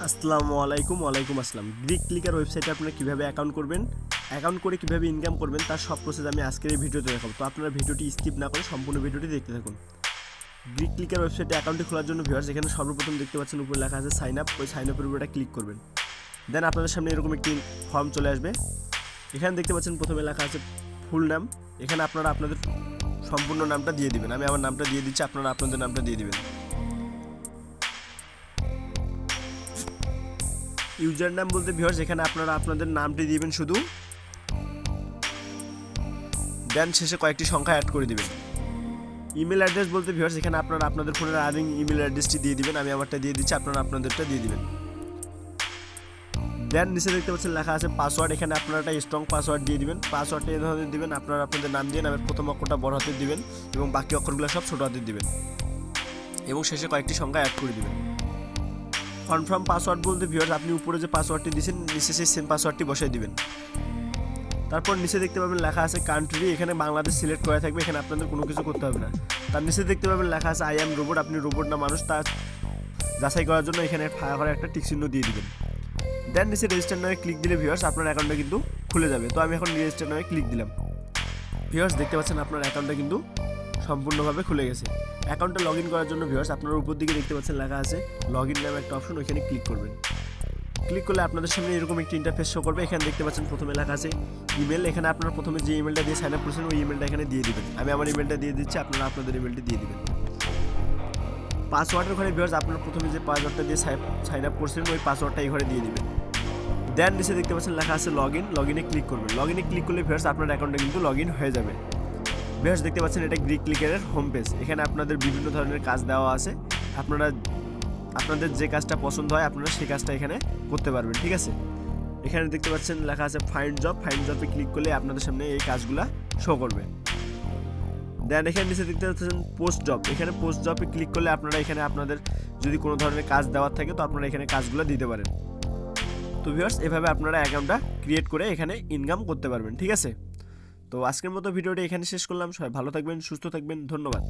আসসালামু আলাইকুম। ওয়ালাইকুম আসসালাম। গিগক্লিকার ওয়েবসাইটে আপনারা কীভাবে অ্যাকাউন্ট করবেন, অ্যাকাউন্ট করে কীভাবে ইনকাম করবেন তার সব প্রসেস আমি আজকের এই ভিডিওতে দেখাবো। তো আপনারা ভিডিওটি স্কিপ না করে সম্পূর্ণ ভিডিওটি দেখতে থাকুন। গিগক্লিকার ওয়েবসাইটে অ্যাকাউন্টটি খোলার জন্য ভিউয়ার্স এখানে সর্বপ্রথম দেখতে পাচ্ছেন উপরে লেখা আছে সাইন আপ। ওই সাইন আপের উপরে ক্লিক করবেন। দেন আপনাদের সামনে এরকম একটি ফর্ম চলে আসবে। এখানে দেখতে পাচ্ছেন প্রথমে লেখা আছে ফুল নাম। এখানে আপনারা আপনাদের সম্পূর্ণ নামটা দিয়ে দিবেন। আমি আমার নামটা দিয়ে দিচ্ছি, আপনারা আপনাদের নামটা দিয়ে দিবেন। ইউজার নাম বলতে ভিউয়ার্স এখানে আপনারা আপনাদের নামটি দিবেন শুধু, দেন শেষে কয়েকটি সংখ্যা অ্যাড করে দিবেন। ইমেল অ্যাড্রেস বলতে ভিউয়ার্স এখানে আপনারা আপনাদের ফোনের আর্নিং ইমেল অ্যাড্রেসটি দিয়ে দিবেন। আমি আমারটা দিয়ে দিচ্ছি, আপনারা আপনাদেরটা দিয়ে দিবেন। দেন নিচে দেখতে পাচ্ছেন লেখা আছে পাসওয়ার্ড। এখানে আপনারা একটা স্ট্রং পাসওয়ার্ড দিয়ে দিবেন। পাসওয়ার্ডটা এই ধরনের দিবেন, আপনারা আপনাদের নাম দিয়ে নামের প্রথম অক্ষরটা বড় হাতে দিবেন এবং বাকি অক্ষরগুলো সব ছোট হাতে দিবেন এবং শেষে কয়েকটি সংখ্যা অ্যাড করে দিবেন। কনফার্ম পাসওয়ার্ড বলতে ভিউয়ার্স আপনি উপরে যে পাসওয়ার্ডটি দিয়েছেন নিচে সেই সেম পাসওয়ার্ডটি বসাই দিবেন। তারপর নিচে দেখতে পাবেন লেখা আছে কান্ট্রি। এখানে বাংলাদেশ সিলেক্ট করা থাকবে, এখানে আপনাদের কোনো কিছু করতে হবে না। তার নিচে দেখতে পাবেন লেখা আছে আই অ্যাম রোবট। আপনি রোবট না মানুষ তা যাচাই করার জন্য এখানে ফাঁকা করে একটা টিক চিহ্ন দিয়ে দিবেন। দেন নিচে রেজিস্টার নামে ক্লিক দিলে ভিউয়ার্স আপনার অ্যাকাউন্টটা কিন্তু খুলে যাবে। তো আমি এখন রেজিস্টার নামে ক্লিক দিলাম। ভিউয়ার্স দেখতে পাচ্ছেন আপনার অ্যাকাউন্টটা কিন্তু সম্পূর্ণভাবে খুলে গেছে। অ্যাকাউন্টে লগ ইন করার জন্য ভিউয়ার্স আপনার উপর দিকে দেখতে পাচ্ছেন লেখা আছে লগ ইন নামে একটা অপশন, ওইখানে ক্লিক করবেন। ক্লিক করলে আপনাদের সামনে এরকম একটি ইন্টারফেস শো করবে। এখানে দেখতে পাচ্ছেন প্রথমে লেখা আছে ইমেল। এখানে আপনার প্রথমে যে ইমেলটা দিয়ে সাইন আপ করেছেন ওই ইমেলটা এখানে দিয়ে দিবেন। আমি আমার ইমেলটা দিয়ে দিচ্ছি, আপনারা আপনাদের ইমেলটি দিয়ে দিবেন। পাসওয়ার্ডের ঘরে ভিউয়ার্স আপনার প্রথমে যে পাসওয়ার্ডটা দিয়ে সাইন আপ করছেন ওই পাসওয়ার্ডটা এই ঘরে দিয়ে দিবেন। দেন নিচে দেখতে পাচ্ছেন লেখা আছে লগ ইনে ক্লিক করবেন। লগ ইনে ক্লিক করলে ভিউয়ার্স আপনার অ্যাকাউন্টটা কিন্তু লগ ইন হয়ে যাবে। ভিউয়ার্স দেখতে পাচ্ছেন এটা গিগক্লিকারের হোম পেজ। এখানে আপনাদের বিভিন্ন ধরনের কাজ দেওয়া আছে, আপনারা আপনাদের যে কাজটা পছন্দ হয় আপনারা সেই কাজটা এখানে করতে পারবেন, ঠিক আছে। এখানে দেখতে পাচ্ছেন লেখা আছে ফাইন্ড জব। ফাইন্ড জবে ক্লিক করলে আপনাদের সামনে এই কাজগুলা শো করবে। দেন এখানে নিচে দেখতে পাচ্ছেন পোস্ট জব। এখানে পোস্ট জবে ক্লিক করলে আপনারা এখানে আপনাদের যদি কোনো ধরনের কাজ দেওয়ার থাকে তো আপনারা এখানে কাজগুলো দিতে পারেন। তো ভিউয়ার্স এভাবে আপনারা অ্যাকাউন্টটা ক্রিয়েট করে এখানে ইনকাম করতে পারবেন, ঠিক আছে। তো আজকের মতো ভিডিওটি এখানে শেষ করলাম। সবাই ভালো থাকবেন, সুস্থ থাকবেন, ধন্যবাদ।